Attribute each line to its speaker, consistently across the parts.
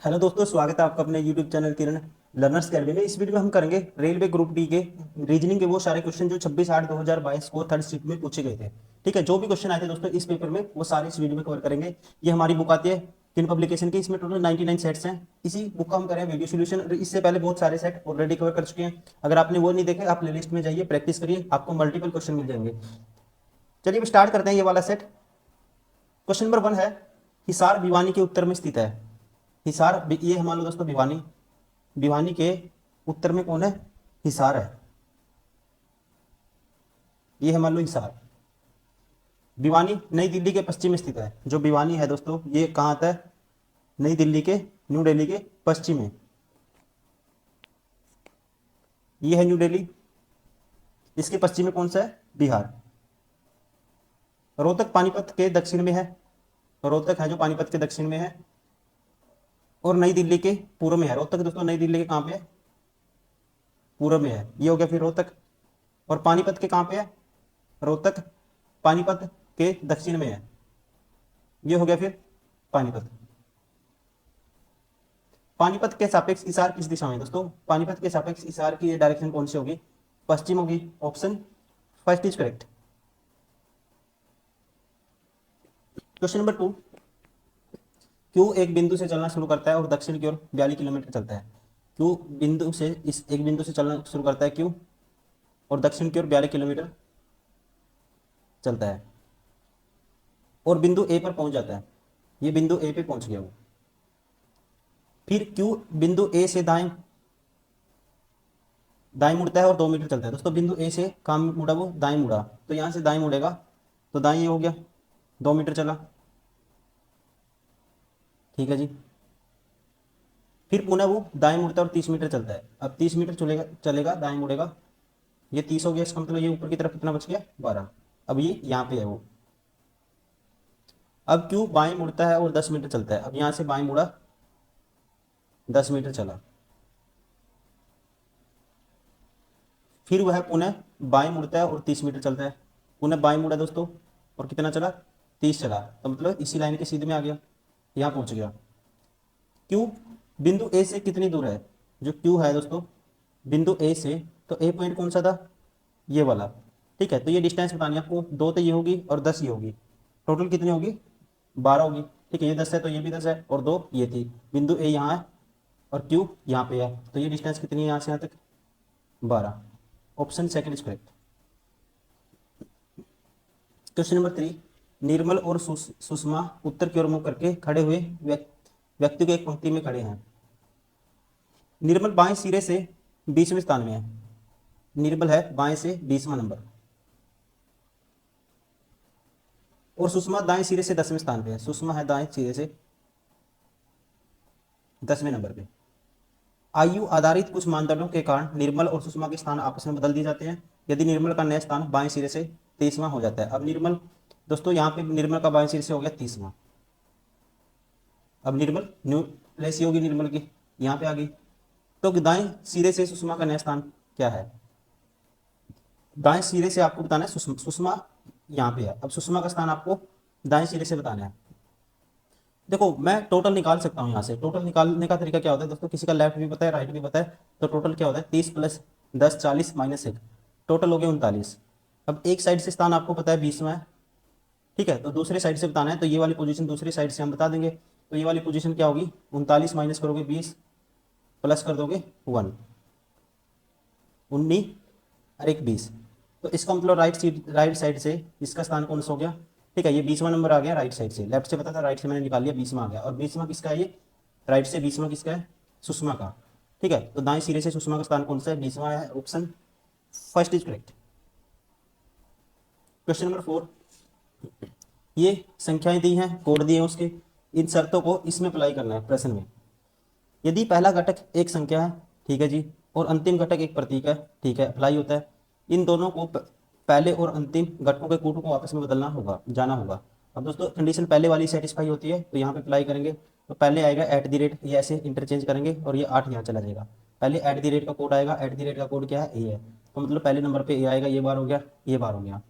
Speaker 1: Hello दोस्तों, स्वागत है आपका अपने यूट्यूब चैनल किरण लर्नर्स अकेडमी में। इस वीडियो में हम करेंगे रेलवे ग्रुप डी के रीजनिंग के वो सारे क्वेश्चन जो 26/8/2022 को थर्ड शिफ्ट में पूछे गए थे। ठीक है, जो भी क्वेश्चन आए थे दोस्तों इस पेपर में वो सारे इस वीडियो में कवर करेंगे। ये हमारी बुक आती है किन पब्लिकेशन की, इसमें टोटल 99 सेट्स हैं। इसी बुक का हम करें वीडियो सोल्यूशन। इससे पहले बहुत सारे सेट ऑलरेडी कवर कर चुके हैं। अगर आपने वो नहीं देखे, आप प्ले लिस्ट में जाइए, प्रैक्टिस करिए, आपको मल्टीपल क्वेश्चन मिल जाएंगे। चलिए अब स्टार्ट करते हैं ये वाला सेट। क्वेश्चन नंबर 1 है, हिसार भिवानी के उत्तर में स्थित है। हिसार, ये मान लो दोस्तों भिवानी, भिवानी के उत्तर में कौन है? हिसार है। ये है मान लो हिसार। भिवानी नई दिल्ली के पश्चिम में स्थित है। जो भिवानी है दोस्तों ये कहाँ आता है? नई दिल्ली के, न्यू दिल्ली के पश्चिम में। ये है न्यू दिल्ली, इसके पश्चिम में कौन सा है? बिहार। रोहतक पानीपत के दक्षिण में है। रोहतक है जो पानीपत के दक्षिण में है और नई दिल्ली के पूर्व में है। रोहतक दोस्तों नई दिल्ली के कहाँ पे है? पूर्व में है। ये हो गया फिर रोहतक। और पानीपत के कहाँ पे है? रोहतक पानीपत के दक्षिण में है। ये हो गया फिर पानीपत। पानीपत के सापेक्ष हिसार किस दिशा में है दोस्तों? पानीपत के सापेक्ष हिसार की ये डायरेक्शन कौन सी होगी? पश्चिम होगी। Option first is correct. Question number 2, Q एक बिंदु से चलना शुरू करता है और दक्षिण की ओर 42 किलोमीटर चलता है। क्यू बिंदु से, इस एक बिंदु से चलना शुरू करता है क्यू, और दक्षिण की ओर 42 किलोमीटर चलता है और बिंदु ए पर पहुंच जाता है। ये बिंदु ए पे पहुंच गया वो। फिर क्यू बिंदु ए से दाएं दाएं मुड़ता है और 2 मीटर चलता है। दोस्तों बिंदु ए से कहाँ मुड़ा? वो दाएं मुड़ा, तो यहाँ से दाएं मुड़ेगा तो दाएं ये हो गया, 2 मीटर चला। ठीक है जी। फिर पुनः वो दाएं मुड़ता है और 30 मीटर चलता है। अब 30 मीटर चलेगा चलेगा दाएं मुड़ेगा, ये 30 हो गया। इसका मतलब ये ऊपर की तरफ कितना बच गया? 12। अब ये यहाँ पे है वो। अब क्यू बाएं मुड़ता है और 10 मीटर चलता है। अब यहाँ से बाएं मुड़ा, 10 मीटर चला। फिर वह पुनः बाएं मुड़ता है और 30 मीटर चलता है। पुनः बाएं मुड़ा दोस्तों और कितना चला? 30 चला। तो मतलब इसी लाइन के सीधे में आ गया, यहाँ पहुंच गया। क्यू बिंदु ए से कितनी दूर है? जो क्यू है दोस्तों बिंदु ए से, तो ए पॉइंट कौन सा था? ये वाला। ठीक है, तो ये डिस्टेंस बतानी है आपको। 2 तो ये होगी और 10 ये होगी। टोटल कितनी होगी? 12 होगी। ठीक है, ये 10 है तो ये भी 10 है और 2 ये थी। बिंदु ए यहाँ है और क्यू यहाँ पे है, तो ये डिस्टेंस कितनी है यहाँ से यहाँ तक? 12। Option second is correct. Question number 3, निर्मल और सुषमा उत्तर की ओर मुंह करके खड़े हुए व्यक्ति को एक पंक्ति में खड़े हैं। निर्मल बाएं सिरे से 20वें स्थान में है। निर्मल है बाएं से 20वां नंबर और सुषमा दाएं सिरे से 10वें स्थान पे है। सुषमा है दाएं सिरे से 10वें नंबर पे। आयु आधारित कुछ मानदंडों के कारण निर्मल और सुषमा के स्थान आपस में बदल दिए जाते हैं यदि निर्मल का नया स्थान बाएं सिरे से 23वां हो जाता है। अब निर्मल दोस्तों यहाँ पे निर्मल का बाएं सिरे से हो गया 30वां। अब निर्मल न्यू प्लेस होगी निर्मल की, यहाँ पे आ गई। तो दाएं सिरे से सुषमा का नया स्थान क्या है? दाएं सिरे से आपको बताना है सुषमा यहाँ पे है। अब सुषमा का स्थान आपको दाएं सिरे से बताना है। देखो मैं टोटल निकाल सकता हूँ यहाँ से। टोटल निकालने का तरीका क्या होता है दोस्तों? किसी का लेफ्ट भी पता है, राइट भी पता है, तो टोटल क्या होता है? 30 + 10 40 -1, टोटल हो गया 39। अब एक साइड से स्थान आपको पता है 20वां है। ठीक है, तो दूसरे साइड से बताना है, तो ये वाली पोजीशन दूसरी साइड से हम बता देंगे। तो ये वाली पोजीशन क्या होगी? 39 माइनस करोगे 20 प्लस कर दोगे 1, 19 और 1 20। तो इसका मतलब राइट साइड से इसका स्थान कौन सा हो गया? ठीक है, ये 20वां नंबर आ गया राइट साइड से। लेफ्ट से पता था, राइट से मैंने निकाल लिया, 20वां आ गया। और 20वां किसका है? ये राइट से 20वां किसका है? सुषमा का। ठीक है, तो दाएं सिरे से सुषमा का स्थान कौन सा है? 20वां है। Option first is correct. Question number 4, ये संख्याएं दी हैं, कोड दिए हैं उसके, इन शर्तों को इसमें अप्लाई करना है प्रश्न में। यदि पहला घटक एक संख्या है, ठीक है जी, और अंतिम घटक एक प्रतीक है, ठीक है, अप्लाई होता है। इन दोनों को पहले और अंतिम घटकों के कूट को आपस में बदलना होगा, जाना होगा। अब दोस्तों कंडीशन पहले वाली सेटिस्फाई होती है तो यहाँ पे अप्लाई करेंगे। तो पहले आएगा @ ये ऐसे इंटरचेंज करेंगे और ये 8 यहाँ चला जाएगा। पहले @ का कोड आएगा। @ का कोड क्या है? ए है। तो मतलब पहले नंबर पे ए आएगा, ये बार हो गया, ये बार हो गया।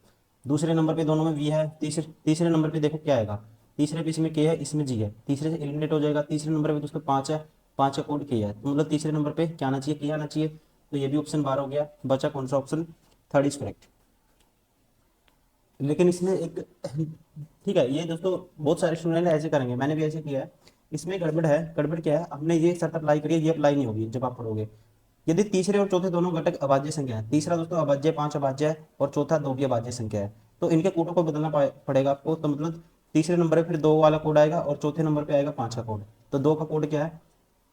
Speaker 1: दूसरे नंबर पे दोनों में वी है। तीसरे नंबर पे देखो क्या आएगा? तीसरे पे इसमें के है, इसमें जी है, तीसरे से एलिमिनेट हो जाएगा। तीसरे नंबर पे दोस्तों 5 है, 5 का कोड के है, तो मतलब तीसरे नंबर पे क्या आना चाहिए, के आना चाहिए। तो ये भी ऑप्शन 12 हो गया। बचा कौन सा ऑप्शन, थर्ड इज करेक्ट। लेकिन इसमें एक ठीक है, ये दोस्तों बहुत सारे स्टूडेंट ऐसे करेंगे, मैंने भी ऐसे किया है। इसमें गड़बड़ है। गड़बड़ क्या है, हमने ये शर्त अप्लाई करी है, ये अप्लाई नहीं होगी जब आप पढ़ोगे। यदि तीसरे और चौथे दोनों घटक अभाज्य संख्या है, तीसरा दोस्तों अभाज्य 5 अभाज्य है और चौथा 2 की अभाज्य संख्या है, तो इनके कोडों को बदलना पड़ेगा आपको। तो मतलब तीसरे नंबर पे फिर 2 वाला कोड आएगा और चौथे नंबर पे आएगा 5 का कोड। तो 2 का कोड क्या है,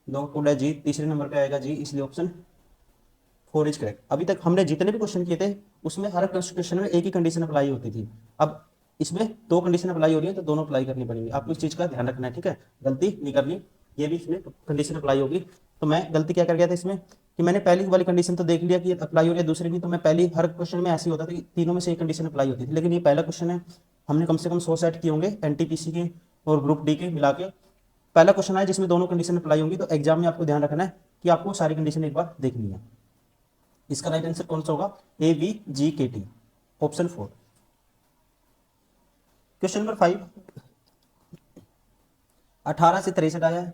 Speaker 1: 2 का कोड है जी, तीसरे नंबर पे आएगा जी, इसलिए ऑप्शन 4 इज करेक्ट। अभी तक हमने जितने भी क्वेश्चन किए थे उसमें हर क्वेश्चन में एक ही कंडीशन अप्लाई होती थी। अब इसमें 2 कंडीशन अप्लाई हो रही है, तो दोनों अप्लाई करनी पड़ेंगी, आपको इस चीज का ध्यान रखना है, ठीक है, गलती नहीं करनी। ये भी इसमें कंडीशन अप्लाई होगी। तो मैं गलती क्या कर गया था इसमें, कि मैंने पहली वाली कंडीशन तो देख लिया कि अप्लाई हो रही है, दूसरी भी, तो मैं पहली हर क्वेश्चन में ऐसे ही होता था कि तीनों में से एक कंडीशन अप्लाई होती थी। लेकिन ये पहला क्वेश्चन है, हमने कम से कम 100 सेट किए होंगे एनटीपीसी के और ग्रुप डी के मिला के। पहला क्वेश्चन है जिसमें दोनों कंडीशन अप्लाई होंगी, तो एग्जाम में आपको ध्यान रखना है कि आपको सारी कंडीशन एक बार देखनी है। इसका राइट आंसर कौन सा होगा, ए बी जी के टी, ऑप्शन 4। क्वेश्चन नंबर 5, 18 से 63 आया है,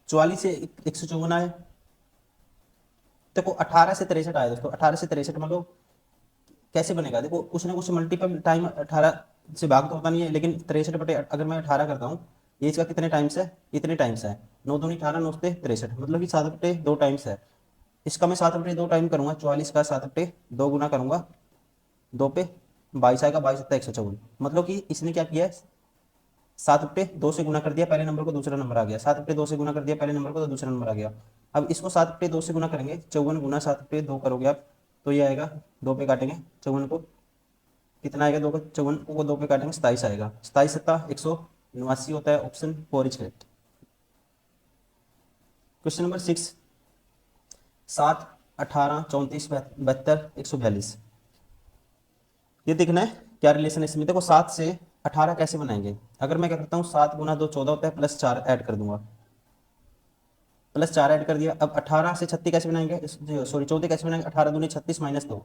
Speaker 1: 44 से 154 आया है। देखो 18 से 63 आया दोस्तों, 18 से 63 मतलब कैसे बनेगा, देखो कुछ ना कुछ मल्टीपल टाइम 18 से भाग तो होता नहीं है, लेकिन 63 बटे अगर मैं 18 करता हूँ, ये इसका कितने टाइम्स है, इतने टाइम्स है, 9 दूनी 18, 9 से 63, मतलब कि 7 बटे 2 टाइम्स है। इसका मैं 7 बटे 2 टाइम करूंगा, 44 का 7 बटे 2 गुना करूंगा, 2 पे 22 आएगा, 22 सत्ता 154, मतलब कि इसने क्या किया है, 7 बटे 2 से गुना कर दिया पहले नंबर को, दूसरा नंबर आ गया, 7 बटे 2 से गुना कर दिया पहले नंबर को, तो दूसरा नंबर आ गया। अब इसको 7 बटे 2 से गुना करेंगे, 54 गुना 7 बटे 2 करोगे आप, तो ये आएगा, 2 पे काटेंगे 54 को, कितना आएगा, 2 का 54 को 2 पे काटेंगे 27 आएगा, 27 सत्ता 189 होता है, option 4 is correct. Question number 6, 7, 18, 34, 72, 142, ये देखना है क्या रिलेशन है इसमें। देखो 7 से 18 कैसे बनाएंगे, अगर मैं क्या करता हूँ, 7 गुना 2 14 होता है, प्लस 4 ऐड कर दूंगा, प्लस 4 ऐड कर दिया। अब 18 से 36 कैसे बनाएंगे, सॉरी 14 कैसे बनाएंगे, 18 दूनी 36 माइनस 2,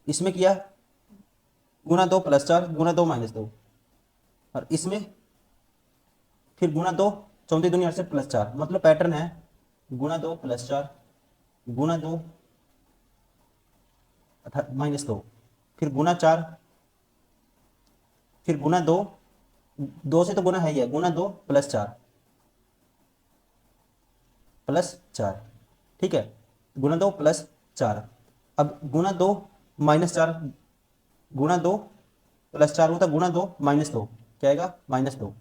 Speaker 1: इसमें किया गुना 2 प्लस 4 गुना 2 माइनस 2, और इसमें फिर गुना 2, 34 दूनी 68 प्लस 4, मतलब पैटर्न है गुना 2 प्लस 4 गुना 2 माइनस 2, फिर गुना 4, फिर गुना 2, 2 से तो गुना है ही है, गुना 2 प्लस 4 प्लस 4, ठीक है, गुना 2 प्लस 4। अब गुना 2 माइनस 4, गुना 2 प्लस 4 होता है, गुना 2 माइनस 2 क्या आएगा, माइनस 2।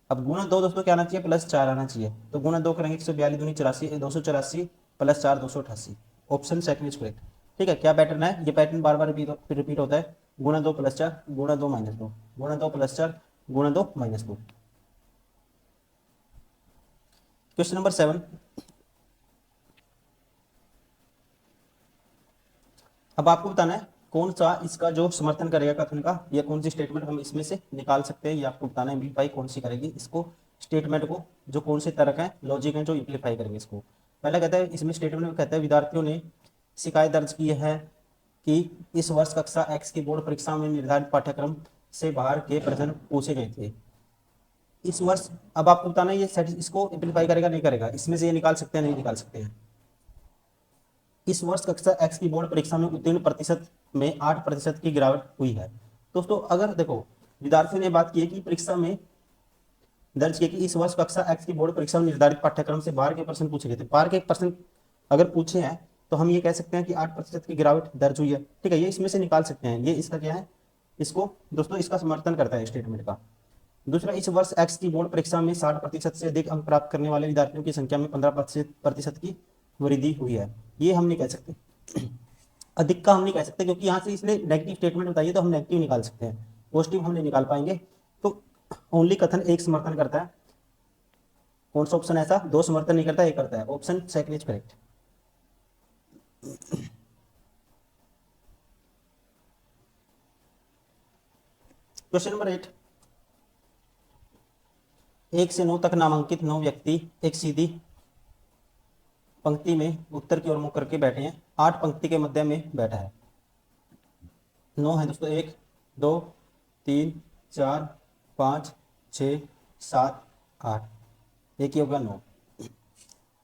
Speaker 1: अब गुना 2 दोस्तों क्या आना चाहिए, प्लस 4 आना चाहिए, तो गुना 2 करेंगे 142 दूनी 84, 284 plus 4 288, option second is correct. ठीक है, क्या पैटर्न है, ये पैटर्न बार बार रिपीट होता है, गुना 2 प्लस 4 गुना 2 माइनस 2 गुना 2 प्लस 4 गुना 2 माइनस 2। क्वेश्चन नंबर 7, अब आपको बताना है कौन सा इसका जो समर्थन करेगा कथन का, या कौन सी स्टेटमेंट हम इसमें से निकाल सकते हैं, ये आपको बताना है भाई कौन सी करेगी इसको स्टेटमेंट को, जो कौन से तर्क है लॉजिक है जो इम्प्लीफाई करेंगे इसको। पहला कहता है, इसमें स्टेटमेंट में कहता है विद्यार्थियों ने शिकायत दर्ज की है कि इस वर्ष कक्षा एक्स की बोर्ड परीक्षा में निर्धारित पाठ्यक्रम से बाहर के प्रश्न पूछे गए थे। इस वर्ष, अब आपको बताना है ये इसको इम्प्लीफाई करेगा नहीं करेगा, इसमें से ये निकाल सकते हैं नहीं निकाल सकते हैं। इस वर्ष कक्षा एक्स की बोर्ड परीक्षा में उत्तीर्ण प्रतिशत में 8% की गिरावट हुई है। दोस्तों अगर देखो विद्यार्थियों ने बात की है कि परीक्षा में दर्ज किया कि इस वर्ष कक्षा एक्स की बोर्ड परीक्षा में निर्धारित पाठ्यक्रम से बाहर के प्रश्न पूछे गए थे, बाहर के प्रश्न अगर पूछे हैं तो हम ये कह सकते हैं कि 8% की गिरावट दर्ज हुई है। ठीक है, ये इसमें से निकाल सकते हैं, ये इसका क्या है, इसको दोस्तों इसका समर्थन करता है स्टेटमेंट का। दूसरा, इस वर्ष एक्स की बोर्ड परीक्षा में 60% से अधिक अंक प्राप्त करने वाले विद्यार्थियों की संख्या में 15% की वृद्धि हुई है, ये हम नहीं कह सकते। अधिक का हम नहीं कह सकते क्योंकि यहाँ से इसने नेगेटिव स्टेटमेंट बताइए तो हम नेगेटिव निकाल सकते हैं, पॉजिटिव हम नहीं निकाल पाएंगे। तो ओनली कथन एक समर्थन करता है, कौन सा ऑप्शन ऐसा, 2 समर्थन नहीं करता, एक करता है, option second is correct. Question number 8, 1 से 9 तक नामांकित 9 व्यक्ति एक सीधी पंक्ति में उत्तर की ओर मुख करके बैठे हैं, 8 पंक्ति के मध्य में बैठा है। 9 है दोस्तों, 1 2 3 4 5 6 7 8, एक ही होगा 9।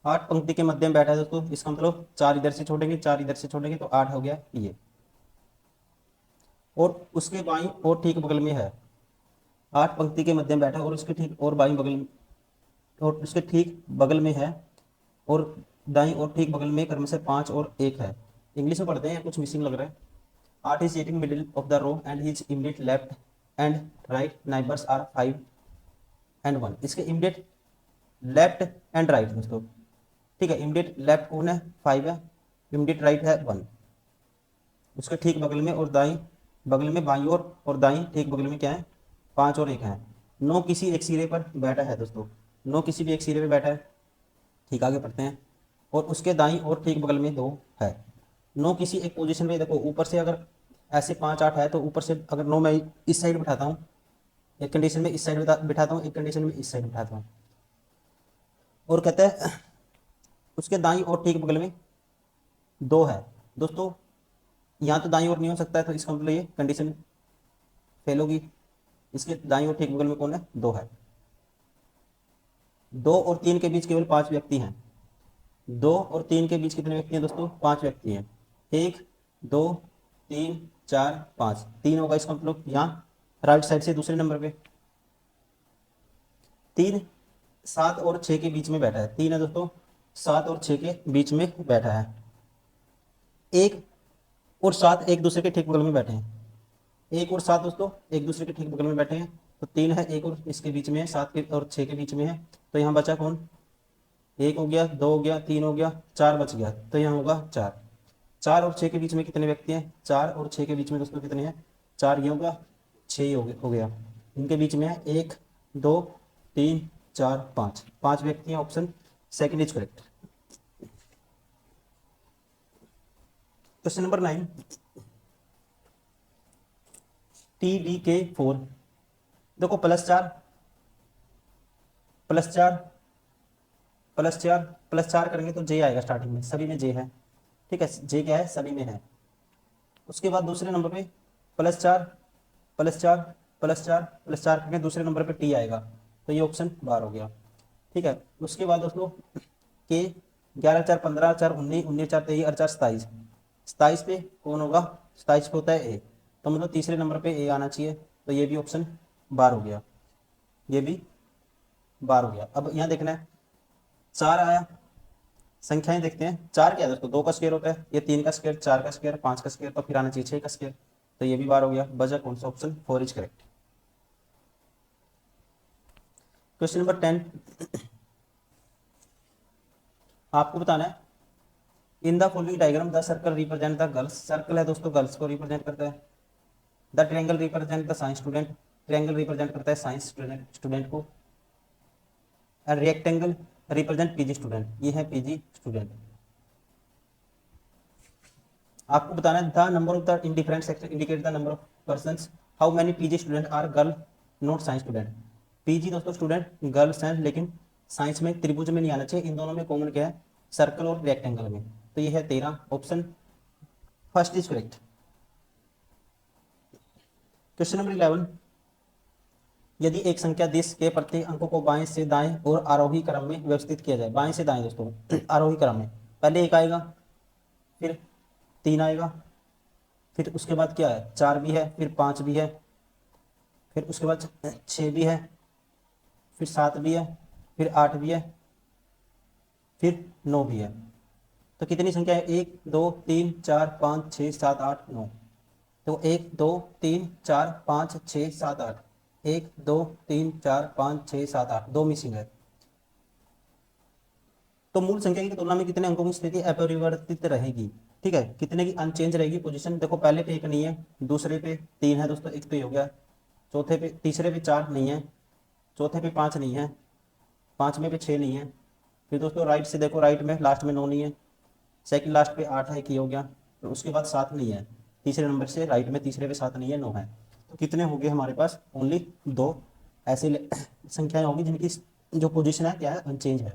Speaker 1: 8 पंक्ति के मध्य में बैठा है दोस्तों, इसका मतलब 4 इधर से छोड़ेंगे 4 इधर से छोड़ेंगे तो 8 हो गया ये। और उसके बाईं और ठीक बगल में है, 8 पंक्ति के मध्य में बैठा है और उसके ठीक और बाईं बगल में, और उसके ठीक बगल में है, और दाईं और ठीक बगल में क्रम से 5 और 1 है। इंग्लिश में पढ़ते हैं, कुछ मिसिंग लग रहा है। 8 is sitting middle of the row and his immediate left and right neighbours are 5 and 1। इसके इमीडिएट लेफ्ट एंड राइट दोस्तों, ठीक है, इमीडिएट लेफ्ट कौन है 5 है, इमीडिएट राइट है 1। उसके ठीक बगल में और दाईं बगल में, बाईं ओर और दाईं ठीक बगल में क्या है 5 और 1 है। 9 किसी एक सिरे पर बैठा है दोस्तों, 9 किसी भी एक सिरे पर बैठा है। ठीक, आगे पढ़ते हैं। और उसके दाईं और ठीक बगल में 2 है। 9 किसी एक पोजीशन में, देखो ऊपर से अगर ऐसे 5 8 है तो ऊपर से अगर 9 मैं इस साइड बिठाता हूँ, एक कंडीशन में इस साइड बिठाता हूँ, एक कंडीशन में इस साइड बिठाता हूँ। और कहते हैं उसके दाईं और ठीक बगल में 2 है दोस्तों, यहाँ तो दाईं ओर नहीं हो सकता है तो इसका मतलब ये कंडीशन फेल होगी। इसके दाईं ओर ठीक बगल में कौन है 2 है। 2 और 3 के बीच केवल 5 व्यक्ति हैं। 2 और 3 के बीच कितने व्यक्ति हैं दोस्तों 5 व्यक्ति हैं। 1 2 3 4 5, 3 होगा इसका मतलब यहाँ राइट साइड से दूसरे नंबर पे। 3 7 और 6 के बीच में बैठा है, 3 है दोस्तों 7 और 6 के बीच में बैठा है। 1 और 7 एक दूसरे के ठीक बगल में बैठे हैं। 1 और 7 दोस्तों एक दूसरे के ठीक बगल में बैठे हैं, तो 3 है 1 और इसके बीच में है, 7 के और 6 के बीच में है, तो यहाँ बचा कौन 1 हो गया, 2 हो गया, 3 हो गया, 4 बच गया, तो यहाँ होगा 4। 4 और 6 के बीच में कितने व्यक्ति हैं 4 और 6 के बीच में दोस्तों कितने हैं 4, ये होगा 6 ही हो गया। इनके बीच में है 1 2 3 4 5, 5 व्यक्ति हैं। Option second is correct. Question number 9, TDK4, देखो +4 +4 +4 +4 करेंगे तो J आएगा स्टार्टिंग में, सभी में J है, ठीक है, J क्या है सभी में है। उसके बाद दूसरे नंबर पे +4 +4 +4 +4 करेंगे, दूसरे नंबर पे T आएगा, तो ये ऑप्शन बार हो गया, ठीक है। उसके बाद दोस्तों K 11 4 15 4 19 19 4 23 4 27, 27 पे कौन होगा 27 पे होता है A, तो मतलब तीसरे नंबर पे A आना चाहिए, तो ये भी ऑप्शन बार हो गया, ये भी बार हो गया। अब यहाँ देखना है 4 आया, संख्याएं देखते हैं। 4 क्या है दोस्तों 2 का स्क्वायर होता है, ये 3 का स्क्वायर 4 का स्क्वायर 5 का स्क्वायर, तो फिर आना चाहिए 6 का स्क्वायर, तो ये भी बार हो गया। बचा कौन सा option 4 is correct. Question number 10, आपको बताना है in the following diagram the circle represent the girls, circle है दोस्तों गर्ल्स को रिप्रेजेंट करता है। The triangle represent the science student, triangle represent करता है साइंस स्टूडेंट को। रेक्टेंगल रिप्रेजेंट पीजी स्टूडेंट, ये है पीजी स्टूडेंट। आपको बताना है the number of the in different section indicate the number of persons, how many PG student are girl not science student. PG दोस्तों student girls हैं, लेकिन science में त्रिभुज में नहीं आना चाहिए, इन दोनों में कॉमन क्या है सर्कल और रेक्टेंगल में, तो ये है 13, option first is correct. Question number 11, यदि एक संख्या 10 के प्रति अंकों को बाएं से दाएं और आरोही क्रम में व्यवस्थित किया जाए, बाएं से दाएं दोस्तों आरोही क्रम में, पहले 1 आएगा, फिर 3 आएगा, फिर उसके बाद क्या है 4 भी है, फिर 5 भी है, फिर उसके बाद 6 भी है, फिर 7 भी है, फिर 8 भी है, फिर 9 भी है। तो कितनी संख्या है 1 2 3 4 5 6 7 8 9, तो 1 2 3 4 5 6 7 8, 1 2 3 4 5 6 7 8, 2 मिसिंग है। तो मूल संख्या की तुलना में कितने अंकों की स्थिति अपरिवर्तित रहेगी, ठीक है, कितने की अनचेंज रहेगी पोजीशन। देखो पहले पे 1 नहीं है, दूसरे पे 3 है दोस्तों, एक तो ये हो गया, चौथे पे तीसरे पे 4 नहीं है, चौथे पे 5 नहीं है, पांचवें पे 6 नहीं है, फिर दोस्तों राइट से देखो राइट में लास्ट में 9 नहीं है, सेकंड लास्ट पे 8 है, कि हो गया, तो उसके बाद 7 नहीं है, तीसरे नंबर से राइट में तीसरे पे 7 नहीं है 9 है, तो कितने हो गए हमारे पास ओनली 2 ऐसे संख्याएं होगी जिनकी जो पोजीशन है क्या है अनचेंज है।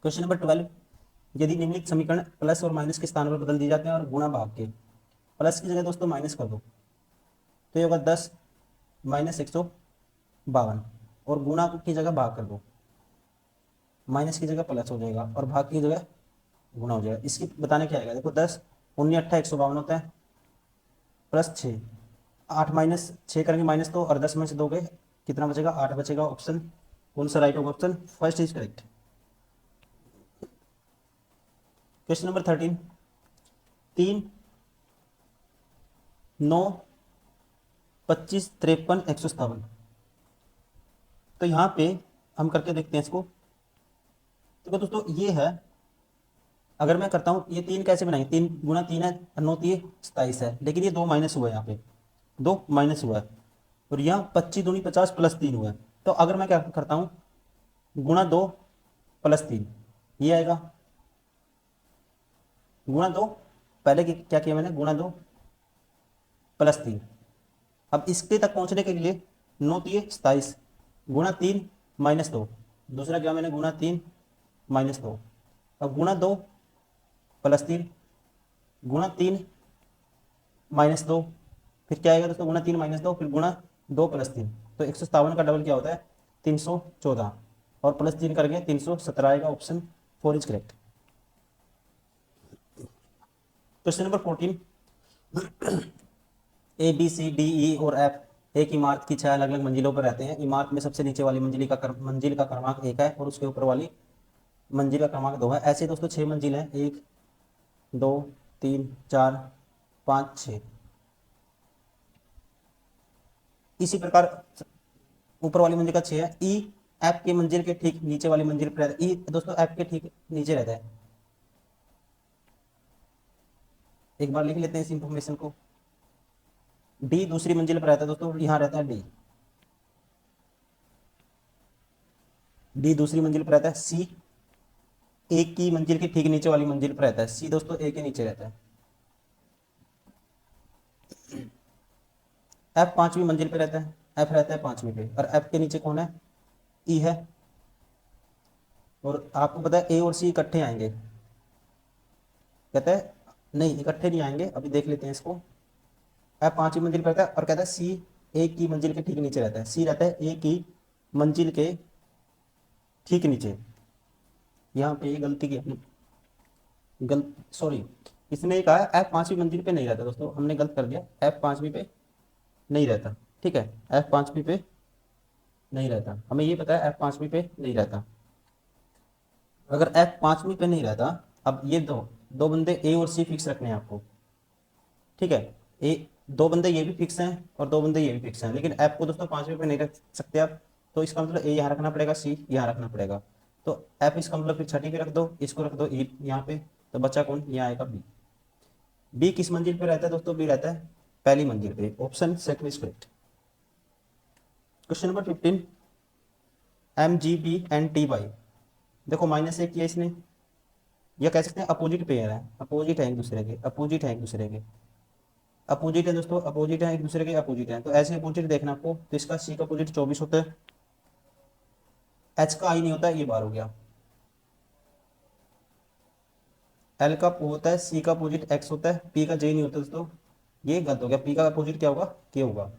Speaker 1: क्वेश्चन नंबर 12, यदि निम्नलिखित समीकरण प्लस और माइनस के स्थान पर बदल दिए जाते हैं और गुणा भाग के प्लस की जगह दोस्तों माइनस कर दो, तो ये होगा 10 माइनस 152, और गुणा की जगह भाग कर दो, माइनस की जगह प्लस हो जाएगा और भाग की जगह गुणा हो जाएगा। इसकी बताने क्या आएगा, देखो 10 19 अट्ठा 152 होता है, प्लस 6, 8 माइनस 6 करेंगे माइनस 2, और 10 में से 2 गए, कितना बचेगा 8 बचेगा। ऑप्शन कौन सा राइट होगा, option first is correct. Question number 13, 3 9 25 53 157। तो यहाँ पे हम करके देखते हैं इसको। देखो दोस्तों ये है, अगर मैं करता हूँ ये 3 कैसे बनाएंगे, 3 गुना 3 है, 9 3 27 है, लेकिन ये 2 माइनस हुआ है, यहाँ पे 2 माइनस हुआ है, और यहाँ 25 दूनी 50 प्लस 3 हुआ है। तो अगर मैं क्या करता हूँ, गुणा 2 प्लस 3, ये आएगा गुणा 2, पहले क्या किया मैंने, गुणा 2 प्लस 3। अब इसके तक पहुंचने के लिए 9 3 27, गुणा 3 माइनस 2, दूसरा क्या मैंने गुणा 3 माइनस 2, अब गुणा 2 प्लस 3, गुणा 3 माइनस 2, फिर क्या आएगा दोस्तों, गुणा 3 माइनस 2, फिर गुणा 2 प्लस 3। तो 157 का डबल क्या होता है, 314, और प्लस 3 करके 317 आएगा। Option 4 is correct. Question number 14, A B C D E और एफ एक इमारत की 6 अलग अलग मंजिलों पर रहते हैं। इमारत में सबसे नीचे वाली मंजिल का क्रमांक 1 है, और उसके ऊपर वाली मंजिल का क्रमांक 2 है। ऐसे दोस्तों 6 मंजिल हैं, 1 2 3 4 5 6। इसी प्रकार ऊपर वाली मंजिल का 6 है। ई एफ के मंजिल के ठीक नीचे वाली मंजिल पर रहता है। ई दोस्तों एफ के ठीक नीचे रहता है। एक बार लिख लेते हैं इस इंफॉर्मेशन को। डी दूसरी मंजिल पर रहता है दोस्तों, यहाँ रहता है डी। डी दूसरी मंजिल पर रहता है। सी एक की मंजिल के ठीक नीचे वाली मंजिल पर रहता है। सी दोस्तों ए के नीचे रहता है। एफ 5वीं मंजिल पे रहता है। एफ रहता है 5वीं पे, और एफ के नीचे कौन है, ई है। और आपको पता है ए और सी इकट्ठे आएंगे, कहता है नहीं इकट्ठे नहीं आएंगे, अभी देख लेते हैं इसको। एफ 5वीं मंजिल पे रहता है, और कहता है सी ए की मंजिल के ठीक नीचे रहता है। सी रहता है ए की मंजिल के ठीक नीचे। यहाँ पे ये गलती की हमने, गलत सॉरी, इसने कहा है एफ 5वीं मंजिल पे नहीं रहता दोस्तों, हमने गलत कर दिया। एफ 5वीं पे नहीं रहता, ठीक है, एफ 5वीं पे नहीं रहता, हमें ये पता है एफ 5वीं पे नहीं रहता। अगर एफ 5वीं पे नहीं रहता, अब ये दो दो बंदे ए और सी फिक्स रखने हैं आपको, ठीक है। ए दो बंदे ये भी फिक्स हैं और दो बंदे ये भी फिक्स हैं, लेकिन एफ को दोस्तों 5वीं पे नहीं रख सकते आप। तो इसका मतलब ए यहाँ रखना पड़ेगा, सी यहाँ रखना पड़ेगा। तो एफ इसका मतलब फिर 6ठी पे रख दो, इसको रख दो ई यहाँ पे, तो बच्चा कौन, यहाँ आएगा बी। बी किस मंजिल पे रहता है दोस्तों, बी रहता है पहली मंजिल पे। Option second is correct. Question number 15, M G B and T Y. देखो माइनस एक किया इसने, या कह सकते हैं अपोजिट पेयर है, अपोजिट है एक दूसरे के, अपोजिट है एक दूसरे के, अपोजिट है दोस्तों, अपोजिट है एक दूसरे के, अपोजिट है। तो ऐसे अपोजिट देखना आपको, तो इसका सी का अपोजिट 24 होता है, एच का आई नहीं होता है, ये बार हो गया। एल का O होता है, सी का अपोजिट एक्स होता है, पी का जे नहीं होता दोस्तों, ये गलत हो गया। पी का अपोजिट क्या होगा, के होगा।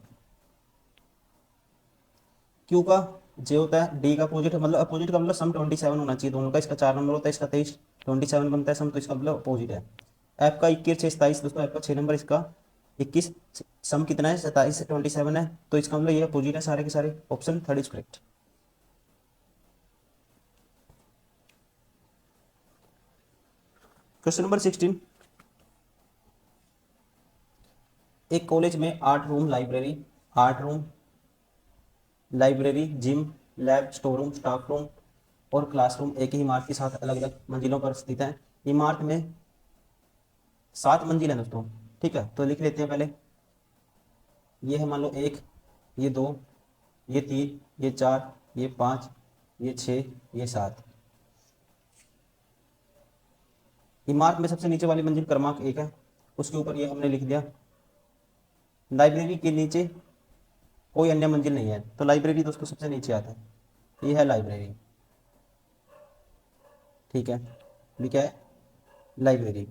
Speaker 1: क्यू का जे होता है, डी का अपोजिट मतलब अपोजिट का मतलब सम 27 होना चाहिए दोनों का। इसका 4 नंबर होता है, इसका 23, 27 बनता है सम, तो इसका मतलब अपोजिट है। एफ का 21 6 27 दोस्तों, एफ का 6 नंबर, इसका 21, सम कितना है 27 से 27 है, तो इसका मतलब ये अपोजिट है सारे के सारे। Option third is correct. Question number 16, एक कॉलेज में 8 room library, 8 room library, gym, lab, store room, staff room और क्लासरूम एक ही इमारत के साथ अलग अलग मंजिलों पर स्थित है। इमारत में 7 मंजिल है दोस्तों, ठीक है। तो लिख लेते हैं पहले, ये है मान लो 1, ये 2, ये 3, ये 4, ये 5, ये 6, ये 7। इमारत में सबसे नीचे वाली मंजिल क्रमांक 1 है, उसके ऊपर ये हमने लिख दिया। लाइब्रेरी के नीचे कोई अन्य मंजिल नहीं है, तो लाइब्रेरी दोस्तों सबसे नीचे आता है, ये है लाइब्रेरी, ठीक है। भी क्या है, लाइब्रेरी।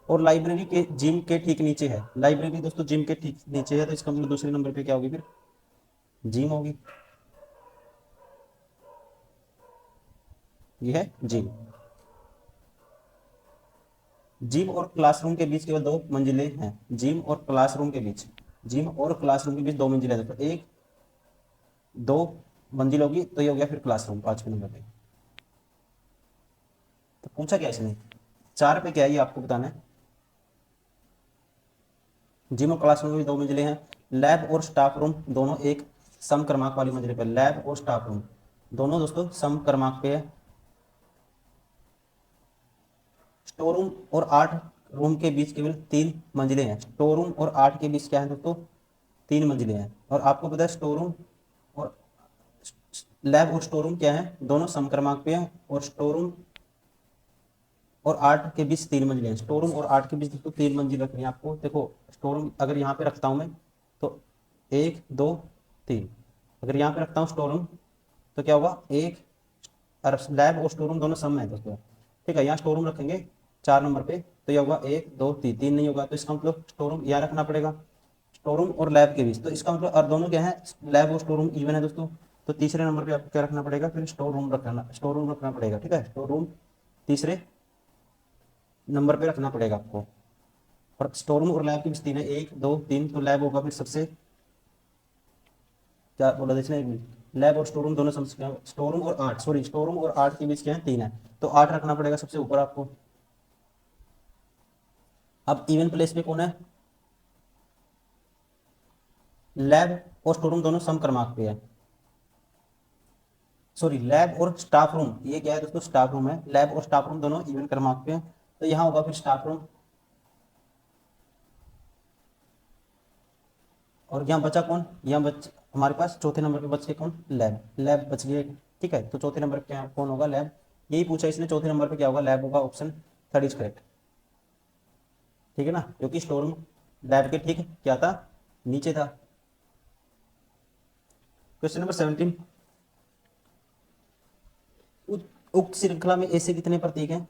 Speaker 1: और लाइब्रेरी के जिम के ठीक नीचे है। लाइब्रेरी दोस्तों जिम के ठीक नीचे है, तो इसका मतलब दूसरे नंबर पे क्या होगी फिर, जिम होगी। ये है जिम। जिम और क्लासरूम के बीच केवल 2 मंजिलें हैं। जिम और क्लासरूम के बीच, जिम और क्लासरूम के बीच 2 मंजिलें हैं। तो एक 2 मंजिल होगी, तो ये हो गया फिर क्लासरूम 5वें नंबर पे। तो पूछा क्या इसने, 4 पे क्या है ये आपको बताना है। जिम और क्लासरूम में भी 2 मंजिलें हैं। लैब और स्टाफ रूम दोनों एक सम क्रमांक वाली मंजिल पे। लैब और स्टाफ रूम दोनों दोस्तों सम क्रमांक पे है। स्टोर रूम और आर्ट रूम के बीच केवल 3 मंजिलें हैं। स्टोर रूम और आर्ट के बीच क्या है दोस्तों, 3 मंजिलें हैं। और आपको पता है स्टोर रूम और लैब और स्टोर रूम क्या है, दोनों सम क्रमांक पे है। और स्टोर रूम और आर्ट के बीच 3 मंजिलें हैं। स्टोर रूम और आर्ट के बीच दोस्तों 3 मंजिल रखनी है आपको। देखो स्टोर रूम अगर यहाँ पे रखता हूँ मैं, तो 1 2 3। अगर यहाँ पे रखता हूँ स्टोर रूम, तो क्या होगा, एक। और लैब और स्टोर रूम दोनों सम है दोस्तों। ठीक है, यहाँ स्टोर रूम रखेंगे 4 नंबर पे, तो यह होगा 1 2 3। 3 नहीं होगा, तो इसका मतलब स्टोर रूम यहाँ रखना पड़ेगा। स्टोर रूम और लैब के बीच, तो इसका मतलब और दोनों क्या है, लैब और स्टोर रूम इवन है दोस्तों। तो तीसरे नंबर पे आपको क्या रखना पड़ेगा, फिर स्टोर रूम रखना पड़ेगा। ठीक है, स्टोर रूम तीसरे नंबर पे रखना पड़ेगा आपको। और स्टोर रूम और लैब के बीच 3 है, 1 2 3। तो लैब होगा फिर सबसे, क्या बोला था इसने, 1 मिनट। लैब और स्टोर रूम दोनों समझ, स्टोर रूम और आर्ट, सॉरी स्टोर रूम और आर्ट के बीच क्या है, 3 है। तो 8 रखना पड़ेगा सबसे ऊपर आपको। अब इवन प्लेस पे कौन है, लैब और स्टोर रूम दोनों सम क्रमांक पे है। सॉरी, लैब और स्टाफ रूम, ये क्या है दोस्तों, स्टाफ रूम है। लैब और स्टाफ रूम दोनों इवन क्रमांक पे है, तो यहाँ होगा फिर स्टाफ रूम। और यहाँ बचा कौन, यहाँ बच हमारे पास चौथे नंबर पे बच के कौन, लैब। लैब बच गया। ठीक है, तो चौथे नंबर पे क्या कौन होगा, लैब। यही पूछा इसने, चौथे नंबर पे क्या होगा, लैब होगा। Option third is correct. ठीक है ना, क्योंकि स्टोर रूम लैब के ठीक क्या था, नीचे था। Question number 17। उक्त श्रृंखला में ऐसे कितने प्रतीक हैं,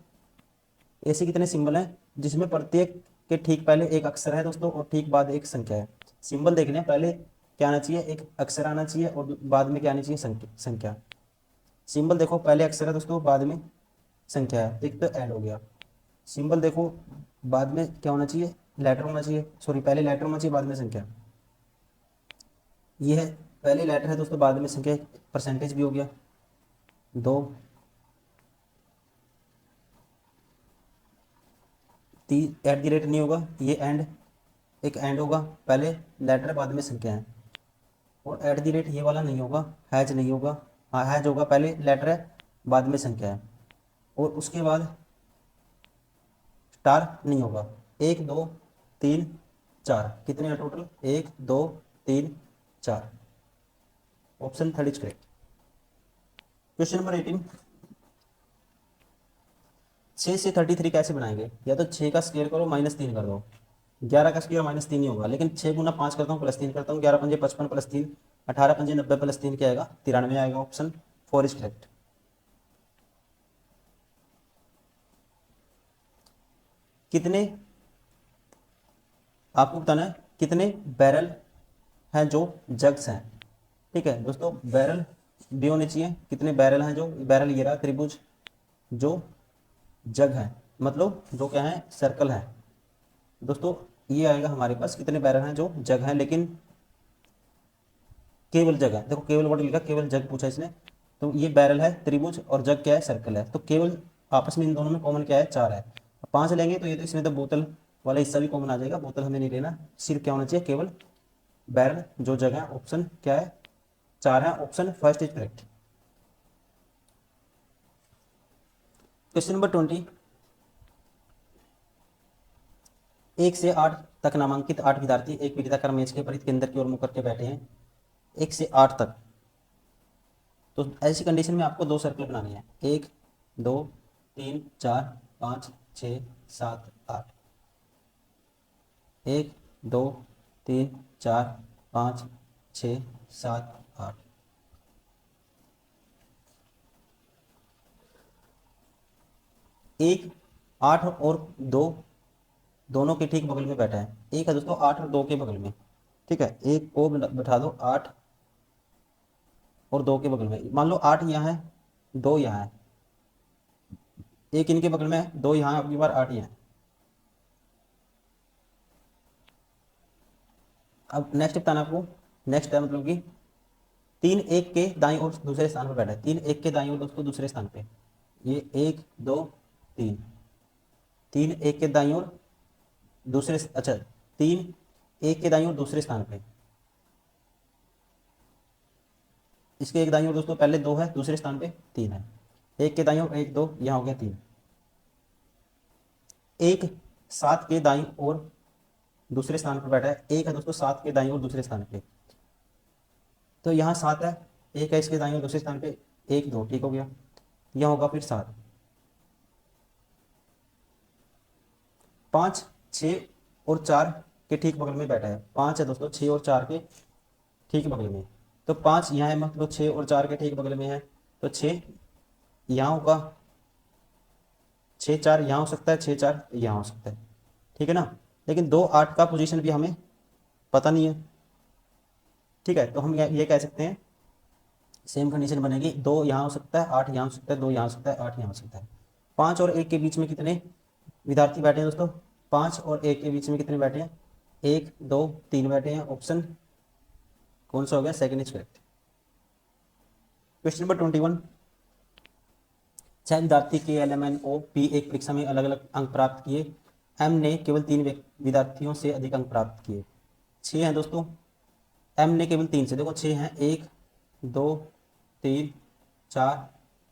Speaker 1: ऐसे कितने सिंबल हैं जिसमें प्रत्येक के ठीक पहले एक अक्षर है दोस्तों, और ठीक बाद एक संख्या है। सिंबल देखने पहले क्या आना चाहिए, एक अक्षर आना चाहिए, और बाद में क्या आनी चाहिए, संख्या। सिंबल देखो, पहले अक्षर है दोस्तों, बाद में संख्या है, एक तो ऐड हो गया। सिंबल देखो, बाद में क्या होना चाहिए, लेटर होना चाहिए, सॉरी पहले लेटर होना चाहिए बाद में संख्या। ये है, पहले लेटर है दोस्तों, बाद में संख्या। परसेंटेज भी हो गया 2 3। एट द रेट नहीं होगा, ये एंड, एक एंड होगा, पहले लेटर बाद में संख्या है। और एट द रेट ये वाला नहीं होगा, हैज नहीं होगा। हाँ हैज होगा, पहले लेटर है बाद में संख्या है। और उसके बाद स्टार नहीं होगा। 1 2 3 4 कितने हैं total, 1 2 3 4। Option third is correct. Question number 18। 6 से 33 कैसे बनाएंगे, या तो 6 का स्क्वायर करो -3 कर दो। 11 का स्क्वायर -3 ही होगा, लेकिन 6 × 5 करता हूँ +3 करता हूँ, 11 पंजे 55 +3, 18 पंजे 90 +3 क्या आएगा, 93 आएगा। Option 4 is correct. कितने, आपको बताना है कितने बैरल हैं जो जग्स हैं। ठीक है दोस्तों, बैरल भी होने चाहिए। कितने बैरल हैं जो, बैरल ये रहा त्रिभुज, जो जग है, मतलब जो क्या है, सर्कल है दोस्तों। ये आएगा हमारे पास, कितने बैरल हैं जो जग है, लेकिन केवल जग है। देखो केवल वर्ड लिखा, केवल जग पूछा इसने। तो ये बैरल है त्रिभुज, और जग क्या है, सर्कल है। तो केवल आपस में इन दोनों में कॉमन क्या है, 4 है। 5 लेंगे तो ये तो इसमें तो बोतल वाला हिस्सा भी कॉमन आ जाएगा, बोतल हमें नहीं लेना। सिर्फ क्या होना चाहिए, केवल बैरल जो जग है। ऑप्शन क्या है, 4 है। Option first is correct. Question number 20। 1 से 8 तक नामांकित 8 विद्यार्थी एक पीड़िताकार मेज के परिध केंद्र की ओर मुख करके बैठे हैं। 1 से 8 तक, तो ऐसी कंडीशन में आपको 2 सर्कल बनाने हैं। 1 2 3 4 5 6 7 8। 1 2 3 4 5 6 7 8। 1 8 और 2 दोनों के ठीक बगल में बैठा है। एक है दोस्तों 8 और 2 के बगल में, ठीक है। एक को बैठा दो 8 और 2 के बगल में। मान लो 8 यहाँ है, 2 यहाँ है, एक इनके बगल में है, 2 यहाँ है, अगली बार 8 यहाँ है। अब नेक्स्ट बताना आपको। नेक्स्ट है मतलब कि 3 एक के दाईं ओर दूसरे स्थान पर बैठा है। 3 एक के दाईं ओर दोस्तों दूसरे स्थान पे, ये 1 2 3, 3 एक के दाईं ओर दूसरे, अच्छा 3 एक के दाईं ओर दूसरे स्थान पे, इसके एक दाईं ओर दोस्तों पहले 2 है, दूसरे स्थान पे 3 है। एक के दाईं ओर 1 2, यहाँ हो गया 3। एक 7 के दाईं ओर दूसरे स्थान पर बैठा है। एक है दोस्तों 7 के दाईं ओर दूसरे स्थान पे, तो यहाँ 7 है, एक है इसके दाईं ओर दूसरे स्थान पे, 1 2, ठीक हो गया। यहाँ होगा फिर 7। 5 6 और 4 के ठीक बगल में बैठा है। 5 है दोस्तों 6 और 4 के ठीक बगल में, तो 5 यहाँ है, मतलब 6 और 4 के ठीक बगल में है, तो 6 यहाँ होगा, 6 4 यहाँ हो सकता है, 6 4 यहाँ हो सकता है, ठीक है ना। लेकिन 2 8 का पोजीशन भी हमें पता नहीं है, ठीक है। तो हम ये कह सकते हैं, सेम कंडीशन बनेगी, 2 यहाँ हो सकता है, 8 यहाँ हो सकता है, 2 यहाँ हो सकता है, 8 यहाँ हो सकता है। 5 और 1 के बीच में कितने विद्यार्थी बैठे हैं दोस्तों? 5 और 1 के बीच में कितने बैठे हैं? 1 2 3 बैठे हैं। ऑप्शन कौन सा हो गया? Second is correct. Question number 21। 6 विद्यार्थी के LMNO P एक परीक्षा में अलग अलग अंक प्राप्त किए। M ने केवल 3 विद्यार्थियों से अधिक अंक प्राप्त किए। 6 हैं दोस्तों, M ने केवल 3 से, देखो 6 हैं, 1 2 3 4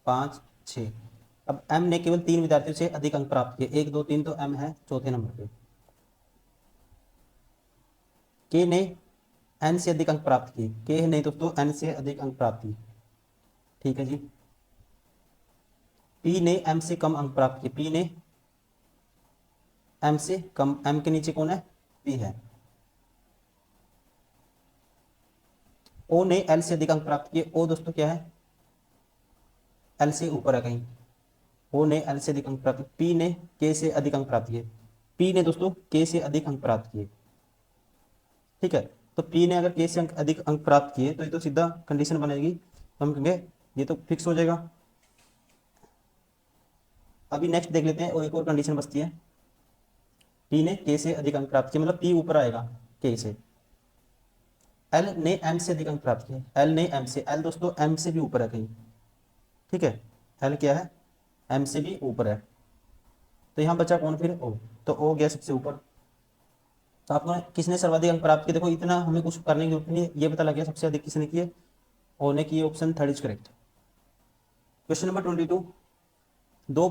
Speaker 1: 5 6। अब M ने केवल 3 विद्यार्थियों से अधिक अंक प्राप्त किए, 1 2 3, तो M है चौथे नंबर पे। K ने N से अधिक अंक प्राप्त किए, K ने दोस्तों N से अधिक अंक प्राप्त किए, ठीक है जी। P ने M से कम अंक प्राप्त किए, P ने M से कम, M के नीचे कौन है? P है। O ने L से अधिक अंक प्राप्त किए, O दोस्तों क्या है? L से ऊपर है कहीं। O ने L से अधिक अंक प्राप्त किए। P ने K से अधिक अंक प्राप्त किए, P ने दोस्तों K से अधिक अंक प्राप्त किए, ठीक है। तो P ने अगर K से अधिक अंक प्राप्त किए तो ये तो सीधा कंडीशन बनेगी, तो हम कहेंगे ये तो फिक्स हो जाएगा। अभी नेक्स्ट देख लेते हैं, और एक और कंडीशन बचती है। P ने K से अधिक अंक प्राप्त किए, मतलब P ऊपर आएगा K से। L ने M से अधिक अंक प्राप्त किए, L ने M से, L दोस्तों M से भी ऊपर है कहीं, ठीक है। L क्या है? M से भी ऊपर है, तो यहाँ बचा कौन फिर? O, तो O गया सबसे ऊपर। तो आपको किसने सर्वाधिक अंक प्राप्त किए, देखो इतना हमें कुछ करने की जरूरत नहीं है, ये पता लग गया सबसे अधिक किसने किए, O ने किए। Option third is correct. Question number 22। 2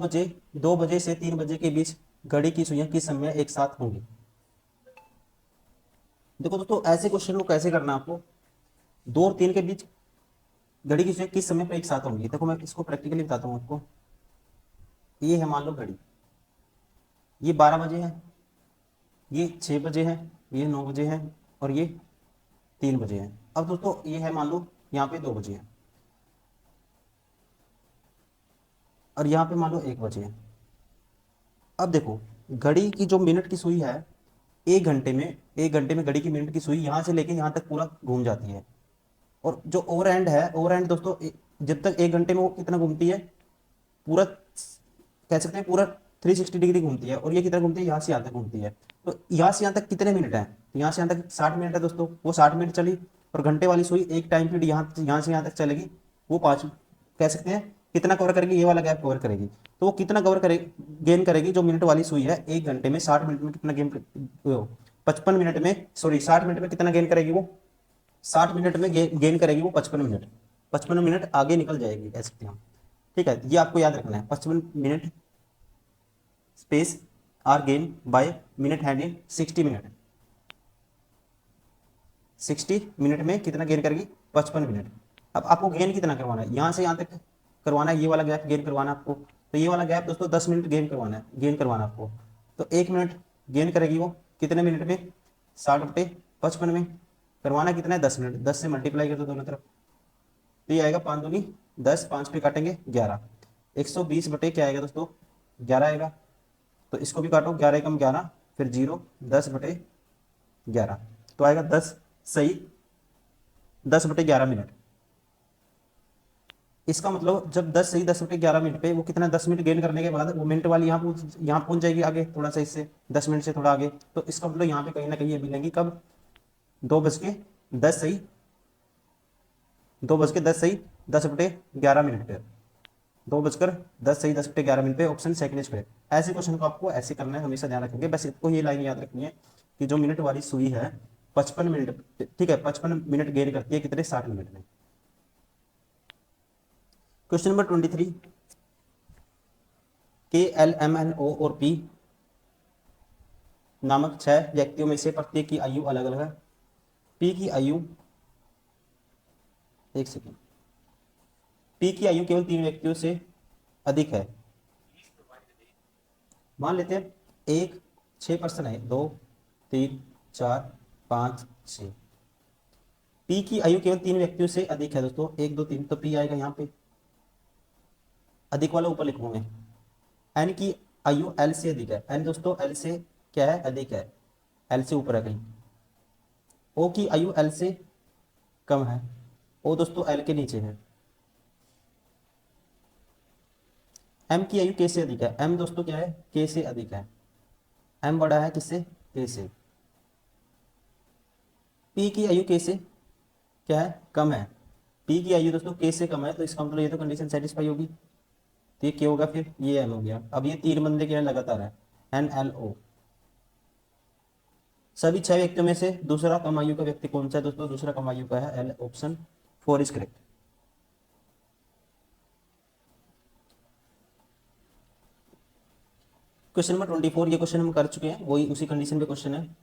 Speaker 1: बजे से 3 बजे के बीच घड़ी की सुइयां किस समय एक साथ होंगी? देखो दोस्तों ऐसे क्वेश्चन को कैसे करना है आपको, 2 और 3 के बीच घड़ी की सुइयां किस समय पर एक साथ होंगी। देखो मैं इसको प्रैक्टिकली बताता हूँ आपको। ये है मान लो घड़ी, ये 12 बजे है, ये 6 बजे है, ये 9 बजे है, और ये 3 बजे है। अब दोस्तों ये है मान लो यहाँ पे 2 बजे है, और यहाँ पे मान लो 1 बजे है। अब देखो घड़ी की जो मिनट की सुई है, 1 घंटे में घड़ी की मिनट की सुई यहाँ से लेके यहाँ तक पूरा घूम जाती है। और जो ओवर एंड है, ओवर एंड दोस्तों जब तक 1 घंटे में वो कितना घूमती है, पूरा कह सकते हैं पूरा 360 डिग्री घूमती है। और ये कितना घूमती है? यहाँ से यहाँ तक घूमती है। तो यहाँ से यहाँ तक कितने मिनट है? यहाँ से यहाँ तक 60 मिनट है दोस्तों, वो 60 मिनट चली। और घंटे वाली सुई एक टाइम पीरियड यहाँ से यहाँ तक चलेगी, वो 5, कह सकते हैं कितना कवर करेगी? ये वाला गैप कवर करेगी। तो वो कितना कवर करेगी, गेन करेगी? जो मिनट वाली सुई है 1 घंटे में 60 मिनट में कितना गेन, 55 मिनट में, सॉरी 60 मिनट में कितना गेन करेगी वो? 60 मिनट में गेन करेगी वो 55 मिनट। 55 मिनट आगे निकल जाएगी कह सकते हैं हम, ठीक है। ये आपको याद रखना है, 55 minute space are gain by minute hand in 60 minute. 60 minute में कितना गेन करेगी? 55 मिनट। अब आपको गेन कितना करवाना है? यहाँ से यहाँ तक करवाना है, ये वाला गैप गेन करवाना है आपको। तो ये वाला गैप दोस्तों 10 मिनट गेन करवाना है, गेन करवाना आपको। तो 1 मिनट गेन करेगी वो कितने मिनट में? 60/55 में। करवाना कितना है? 10 मिनट। 10 से मल्टीप्लाई कर दो दोनों तरफ, तो ये आएगा 5 दूनी 10, 5 पे काटेंगे 11, 120 बटे क्या आएगा दोस्तों? 11 आएगा। तो इसको भी काटो, 11 कम 11, फिर 0, 10/11, तो आएगा 10 सही 10/11 मिनट। इसका मतलब जब 10 सही 10/11 मिनट पे वो कितना 10 मिनट गेन करने के बाद वो मिनट वाली यहाँ पहुंच जाएगी आगे थोड़ा सा, इससे 10 मिनट से थोड़ा आगे, तो इसका मतलब यहाँ पे कहीं ना कहीं ये मिलेंगी कब, 2:10 सही 2:10 सही 10/11 मिनट पे, 2:10 सही 10/11 मिनट पे, ऑप्शन सेकंड इज करेक्ट। ऐसे क्वेश्चन को आपको ऐसे करना है, हमेशा ध्यान रखेंगे। बस इसको ये लाइन याद रखनी है कि जो मिनट वाली सुई है 55 मिनट, ठीक है, 55 मिनट गेन करती है कितने, 60 मिनट में। क्वेश्चन नंबर 23, KLMNO और P नामक 6 व्यक्तियों में से प्रत्येक की आयु अलग अलग है। P की आयु, एक सेकेंड, P की आयु केवल 3 व्यक्तियों से अधिक है। मान लेते हैं 6 पर्सन है, 2 3 4 5 6। P की आयु केवल 3 व्यक्तियों से अधिक है दोस्तों, 1 2 3, तो P आएगा यहाँ पे, अधिक वाला ऊपर लिखूंगे। N की आयु L से अधिक है, N दोस्तों L से क्या है, अधिक है, L से ऊपर है कहीं। O की आयु L से कम है, O दोस्तों L के नीचे है। M की आयु K से अधिक है, M दोस्तों क्या है, K से अधिक है, M बड़ा है किससे, K से। P की आयु K से क्या है, कम है, P की आयु दोस्तों K से कम है, तो इसका मतलब ये तो कंडीशन सेटिस्फाई होगी, तो ये क्या होगा, फिर ये M हो गया। अब ये 3 बंदे क्या लगातार है, NLO। सभी 6 व्यक्तियों में से दूसरा कम आयु का व्यक्ति कौन सा है दोस्तों, दूसरा कम आयु का है L, option 4 is correct. Question number 24, ये क्वेश्चन हम कर चुके हैं, वही उसी कंडीशन पे क्वेश्चन है।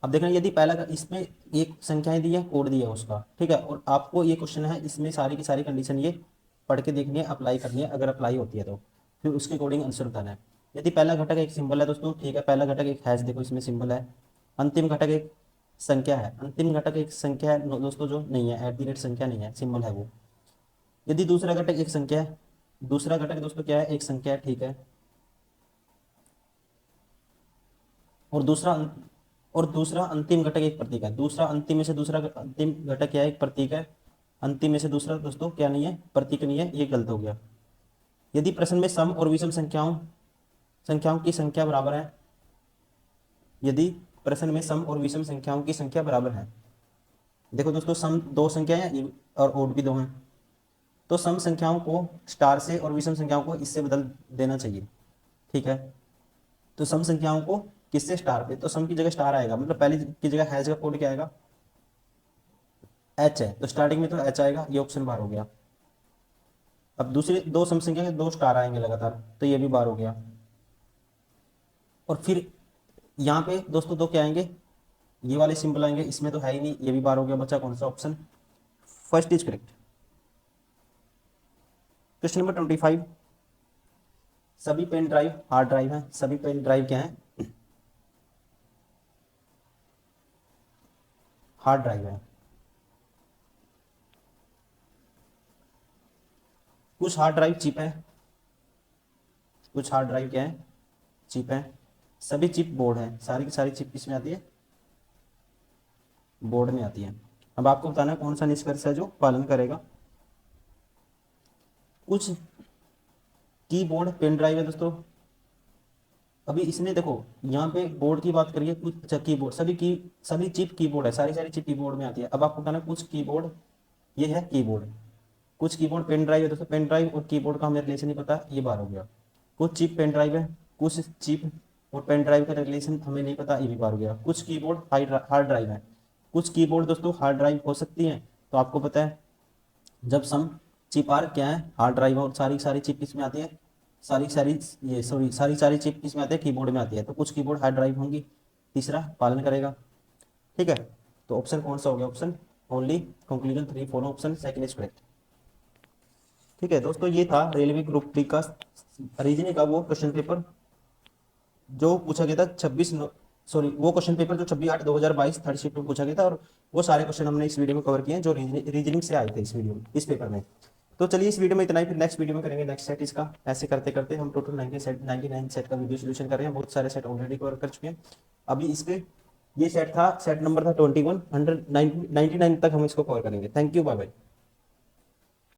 Speaker 1: अब देखना यदि पहला इसमें एक संख्याएं दी है, कोड दिया है उसका, ठीक है, और आपको ये क्वेश्चन है, इसमें सारी की सारी कंडीशन ये पढ़ के देखनी है, अप्लाई करनी है, अगर अप्लाई होती है तो फिर उसके अकॉर्डिंग आंसर बताना है। यदि पहला घटक एक सिंबल है दोस्तों, ठीक है, पहला घटक एक हैश, देखो इसमें सिंबल है। अंतिम घटक एक संख्या है, अंतिम घटक एक संख्या है दोस्तों, जो नहीं है, @ संख्या नहीं है, सिंबल है वो। यदि दूसरा घटक एक संख्या है, दूसरा घटक दोस्तों क्या है, एक संख्या है, ठीक है, और दूसरा अंतिम घटक एक प्रतीक है। दूसरा अंतिम में से दूसरा अंतिम घटक क्या है, एक प्रतीक है। अंतिम में से दूसरा दोस्तों क्या नहीं है, प्रतीक नहीं है, ये गलत हो गया। यदि प्रश्न में सम और विषम संख्याओं की संख्या बराबर है, यदि प्रश्न में सम और विषम संख्याओं की संख्या बराबर है, देखो दोस्तों सम 2 संख्या है और ओड भी 2 हैं, तो सम संख्याओं को स्टार से और विषम संख्याओं को इससे बदल देना चाहिए, ठीक है। तो सम संख्याओं को किससे, स्टार पे, तो सम की जगह स्टार आएगा, मतलब पहली की जगह हैश का कोड क्या आएगा, H है, तो स्टार्टिंग में तो H आएगा, ये ऑप्शन बार हो गया। अब दूसरी 2 सम संख्या के 2 स्टार आएंगे लगातार, तो ये भी बार हो गया। और फिर यहाँ पे दोस्तों 2 क्या आएंगे, ये वाले सिंबल आएंगे, इसमें तो है ही नहीं, ये भी बार हो गया, बचा कौन सा, option first is correct. Question number 25, सभी पेन ड्राइव हार्ड ड्राइव है, सभी पेन ड्राइव क्या है, हार्ड ड्राइव है। कुछ हार्ड ड्राइव चिप है, कुछ हार्ड ड्राइव क्या है, चिप है। सभी चिप बोर्ड है, सारी की सारी चिप किसमें आती है, बोर्ड में आती है। अब आपको बताना है कौन सा निष्कर्ष है जो पालन करेगा। कुछ कीबोर्ड पेन ड्राइव है दोस्तों। अभी इसने देखो यहाँ पे बोर्ड की बात करिए, कुछ, अच्छा कीबोर्ड, सभी चिप कीबोर्ड है, सारी सारी चिप कीबोर्ड में आती है। अब आपको बताना है कुछ कीबोर्ड, ये है कीबोर्ड, कुछ कीबोर्ड पेन ड्राइव है दोस्तों, पेन ड्राइव और कीबोर्ड का हमें रिलेशन नहीं पता, ये बार हो गया। कुछ चिप पेन ड्राइव है, कुछ चिप और पेन ड्राइव का रिलेशन हमें नहीं पता, ये भी बार हो गया। कुछ कीबोर्ड हार्ड ड्राइव है, कुछ कीबोर्ड दोस्तों हार्ड ड्राइव हो सकती है, तो आपको पता है जब सम चिप आर क्या है, हार्ड ड्राइव, और सारी सारी चिप किसमें आती है, सारी सारी चिप किसमें आती है, कीबोर्ड में आती है, तो कुछ कीबोर्ड हार्ड ड्राइव होंगी, तीसरा पालन करेगा, ठीक है। तो ऑप्शन कौन सा हो गया, option only, conclusion 3 4 option second is correct, ठीक है दोस्तों। ये था रेलवे ग्रुप डी का रीजनिंग का वो क्वेश्चन पेपर जो पूछा गया था वो क्वेश्चन पेपर जो 26/8/2022 थर्ड शिफ्ट में पूछा गया था, और वो सारे क्वेश्चन हमने इस वीडियो में कवर किए हैं जो रीजनिंग से आए थे इस वीडियो में, इस पेपर में। तो चलिए इस वीडियो में इतना ही, फिर नेक्स्ट वीडियो में करेंगे नेक्स्ट सेट इसका। ऐसे करते करते हम टोटल 99 सेट का वीडियो सोल्यूशन कर रहे हैं, बहुत सारे सेट ऑलरेडी कवर कर चुके हैं। अभी इसके ये सेट था, सेट नंबर था 21, 199 तक हम इसको कवर करेंगे। Thank you, bye bye.